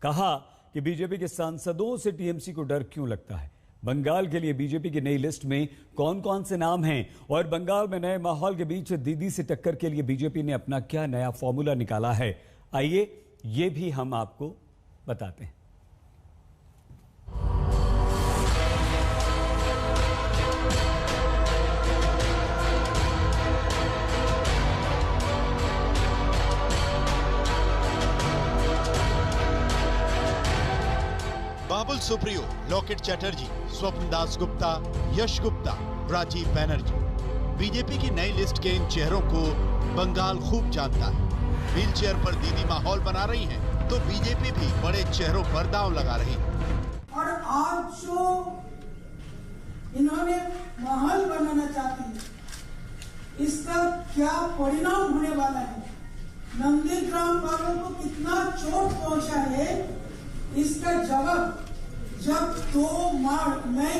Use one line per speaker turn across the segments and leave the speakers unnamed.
कहा कि बीजेपी के सांसदों से टीएमसी को डर क्यों लगता है, बंगाल के लिए बीजेपी की नई लिस्ट में कौन कौन से नाम हैं और बंगाल में नए माहौल के बीच दीदी से टक्कर के लिए बीजेपी ने अपना क्या नया फॉर्मूला निकाला है, आइए ये भी हम आपको बताते हैं।
बाबुल सुप्रियो, लॉकेट चैटर्जी, स्वप्न दास गुप्ता, यश गुप्ता, राजीव बैनर्जी। बीजेपी की नई लिस्ट के इन चेहरों को बंगाल खूब जानता है। व्हील चेयर पर दीदी माहौल बना रही हैं, तो बीजेपी भी बड़े चेहरों पर दांव लगा रही है।
और आज जो इन्होंने माहौल बनाना चाहती है, इसका क्या परिणाम होने वाला है, नंदीग्राम वालों को कितना चोट पहुंचा है, इसका जवाब जब 2 मई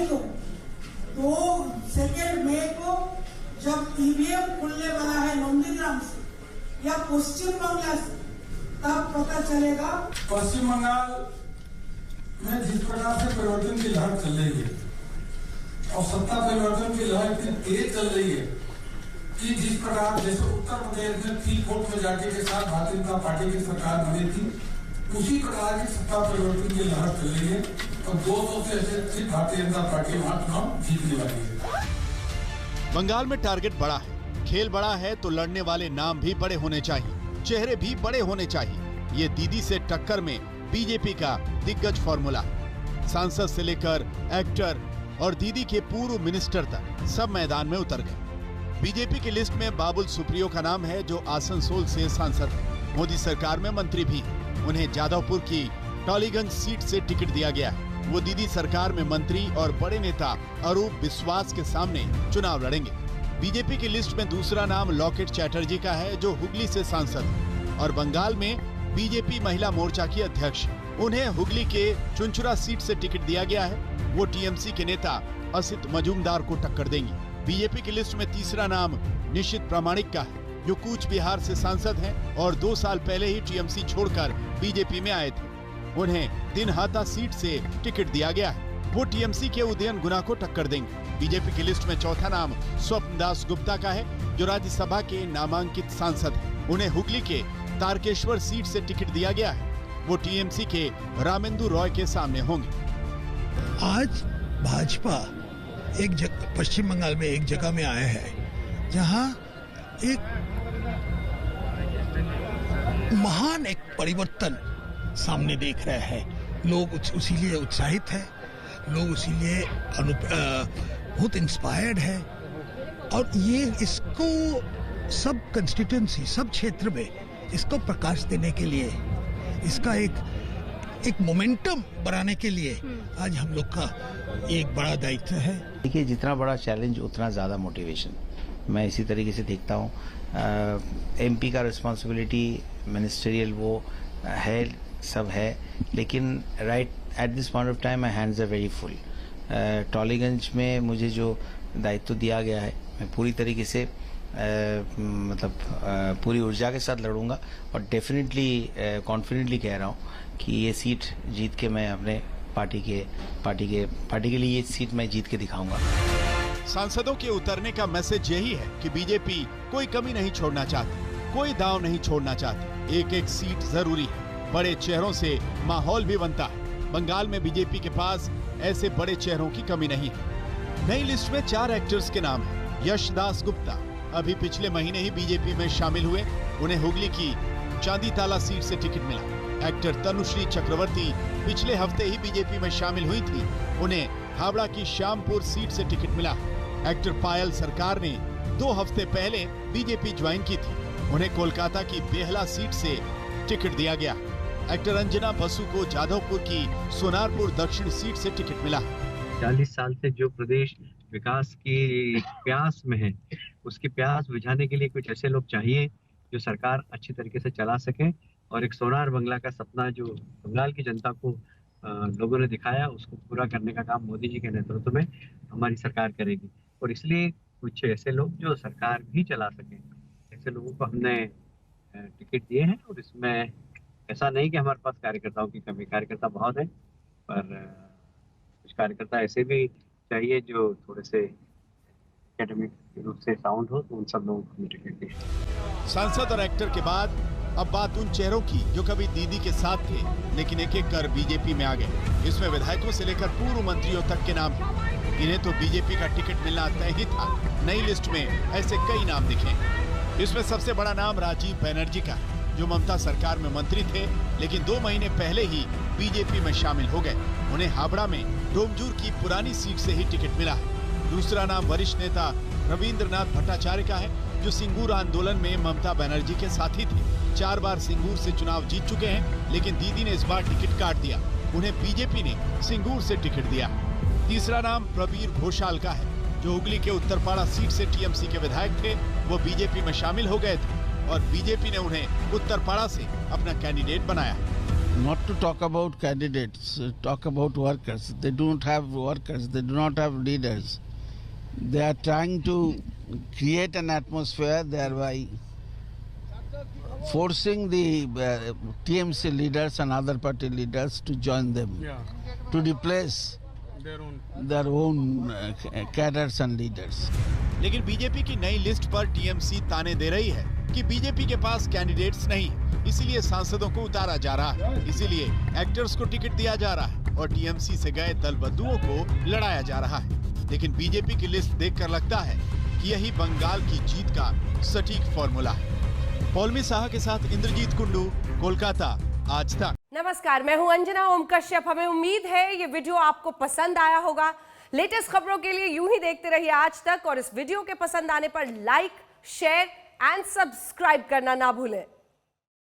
को जब ईवीएम खुलने वाला है नंदीग्राम से या पश्चिम बंगाल से, तब पता चलेगा।
पश्चिम बंगाल में जिस प्रकार से परिवर्तन की लहर चल रही है और सत्ता परिवर्तन की लहर इतनी तेज चल रही है कि जिस प्रकार जैसे उत्तर प्रदेश में 3/4 मेजॉरिटी के साथ भारतीय जनता पार्टी की सरकार बनी थी, उसी प्रकार की सत्ता परिवर्तन की लहर चल रही है और 200 से अधिक भारतीय जनता पार्टी वहां चुनाव जीतने वाली है।
बंगाल में टारगेट बड़ा है, खेल बड़ा है, तो लड़ने वाले नाम भी बड़े होने चाहिए, चेहरे भी बड़े होने चाहिए। ये दीदी से टक्कर में बीजेपी का दिग्गज फॉर्मूला है। सांसद से लेकर एक्टर और दीदी के पूर्व मिनिस्टर तक सब मैदान में उतर गए। बीजेपी की लिस्ट में बाबुल सुप्रियो का नाम है, जो आसनसोल से सांसद है, मोदी सरकार में मंत्री भी है। उन्हें जादवपुर की टॉलीगंज सीट से टिकट दिया गया है। वो दीदी सरकार में मंत्री और बड़े नेता अरूप विश्वास के सामने चुनाव लड़ेंगे। बीजेपी की लिस्ट में दूसरा नाम लॉकेट चैटर्जी का है, जो हुगली से सांसद है और बंगाल में बीजेपी महिला मोर्चा की अध्यक्ष है। उन्हें हुगली के चुनचुरा सीट से टिकट दिया गया है। वो टीएमसी के नेता असित मजूमदार को टक्कर देंगी। बीजेपी की लिस्ट में तीसरा नाम निश्चित प्रामाणिक का है, जो कूच बिहार से सांसद हैं और 2 साल पहले ही टीएमसी छोड़कर बीजेपी में आए थे। उन्हें दिनहाटा सीट से टिकट दिया गया है। वो टीएमसी के उदयन गुना को टक्कर देंगे। बीजेपी की लिस्ट में चौथा नाम स्वप्न दास गुप्ता का है, जो राज्यसभा के नामांकित सांसद हैं। उन्हें हुगली के तारकेश्वर सीट से टिकट दिया गया है। वो टीएमसी के रामेंदु रॉय के सामने होंगे।
आज भाजपा पश्चिम बंगाल में एक जगह में आया है जहां एक महान एक परिवर्तन सामने देख रहे हैं। लोग उसीलिए उत्साहित है, लोग उसीलिए बहुत इंस्पायर्ड है और ये इसको सब कंस्टिट्यूएंसी, सब क्षेत्र में इसको प्रकाश देने के लिए, इसका एक मोमेंटम बनाने के लिए आज हम लोग का एक बड़ा दायित्व है।
देखिए, जितना बड़ा चैलेंज उतना ज़्यादा मोटिवेशन, मैं इसी तरीके से देखता हूँ। एमपी का रिस्पॉन्सिबिलिटी मिनिस्टरियल वो है, सब है, लेकिन right at this point of time my hands are very full. Tollygunge में मुझे जो दायित्व दिया गया है, मैं पूरी तरीके से पूरी ऊर्जा के साथ लड़ूंगा और डेफिनेटली कॉन्फिडेंटली कह रहा हूँ कि ये सीट जीत के मैं अपने पार्टी के लिए ये सीट मैं जीत के दिखाऊंगा।
सांसदों के उतरने का मैसेज यही है कि बीजेपी कोई कमी नहीं छोड़ना चाहती, कोई दांव नहीं छोड़ना चाहती। एक एक सीट जरूरी है। बड़े चेहरों से माहौल भी बनता है। बंगाल में बीजेपी के पास ऐसे बड़े चेहरों की कमी नहीं है। नई लिस्ट में 4 एक्टर्स के नाम है। यश दास गुप्ता अभी पिछले महीने ही बीजेपी में शामिल हुए। उन्हें हुगली की चांदी ताला सीट से टिकट मिला। एक्टर तनुश्री चक्रवर्ती पिछले हफ्ते ही बीजेपी में शामिल हुई थी। उन्हें हावड़ा की श्यामपुर सीट से टिकट मिला। एक्टर पायल सरकार ने 2 हफ्ते पहले बीजेपी ज्वाइन की थी। उन्हें कोलकाता की बेहला सीट से टिकट दिया गया। एक्टर अंजना बसु को जादवपुर की सोनारपुर दक्षिण सीट से टिकट मिला।
40 साल से जो प्रदेश विकास की प्यास में है, उसकी प्यास बुझाने के लिए कुछ ऐसे लोग चाहिए जो सरकार अच्छी तरीके से चला सके और एक सोनार बंगला का सपना जो बंगाल की जनता को लोगों ने दिखाया, उसको पूरा करने का काम मोदी जी के नेतृत्व में हमारी सरकार करेगी। और इसलिए कुछ ऐसे लोग जो सरकार भी चला सकें, ऐसे लोगों को हमने टिकट दिए हैं और इसमें ऐसा नहीं कि हमारे पास कार्यकर्ताओं की कमी, कार्यकर्ता बहुत है, पर कुछ कार्यकर्ता ऐसे भी चाहिए जो थोड़े से एकेडमिक रूप से साउंड हो, तो उन सब लोगों को टिकट दी।
सांसद और एक्टर के बाद अब बात उन चेहरों की जो कभी दीदी के साथ थे लेकिन एक एक कर बीजेपी में आ गए। इसमें विधायकों से लेकर पूर्व मंत्रियों तक के नाम हैं। इन्हें तो बीजेपी का टिकट मिलना तय ही था। नई लिस्ट में ऐसे कई नाम दिखे। इसमें सबसे बड़ा नाम राजीव बनर्जी का है, जो ममता सरकार में मंत्री थे लेकिन 2 महीने पहले ही बीजेपी में शामिल हो गए। उन्हें हावड़ा में डोमजूर की पुरानी सीट से ही टिकट मिला है। दूसरा नाम वरिष्ठ नेता रविंद्रनाथ भट्टाचार्य का है, जो सिंगूर आंदोलन में ममता बनर्जी के साथी थे। 4 बार सिंगूर से चुनाव जीत चुके हैं, लेकिन दीदी ने इस बार टिकट काट दिया। उन्हें बीजेपी ने सिंगूर से टिकट दिया। तीसरा नाम प्रवीर घोषाल का है, जो हुगली के उत्तरपाड़ा सीट से टीएमसी के विधायक थे। वो बीजेपी में शामिल हो गए थे और बीजेपी ने उन्हें उत्तरपाड़ा से अपना कैंडिडेट बनाया।
Not to talk about candidates, talk about workers. They don't have workers, they do not have leaders. They are trying to create an atmosphere thereby forcing the TMC leaders and other party leaders to join them, to replace their own cadres and leaders.
लेकिन BJP की नई list पर TMC ताने दे रही है कि BJP के पास candidates नहीं, इसीलिए सांसदों को उतारा जा रहा है, इसीलिए एक्टर्स को टिकट दिया जा रहा है और टीएमसी से गए दल बंधुओं को लड़ाया जा रहा है। लेकिन बीजेपी की लिस्ट देखकर लगता है कि यही बंगाल की जीत का सटीक फॉर्मूला है। पौलमी साहा के साथ इंद्रजीत कुंडू, कोलकाता, आज तक।
नमस्कार, मैं हूं अंजना ओम कश्यप। हमें उम्मीद है ये वीडियो आपको पसंद आया होगा। लेटेस्ट खबरों के लिए यूं ही देखते रहिए आज तक और इस वीडियो के पसंद आने पर लाइक, शेयर एंड सब्सक्राइब करना ना भूलें।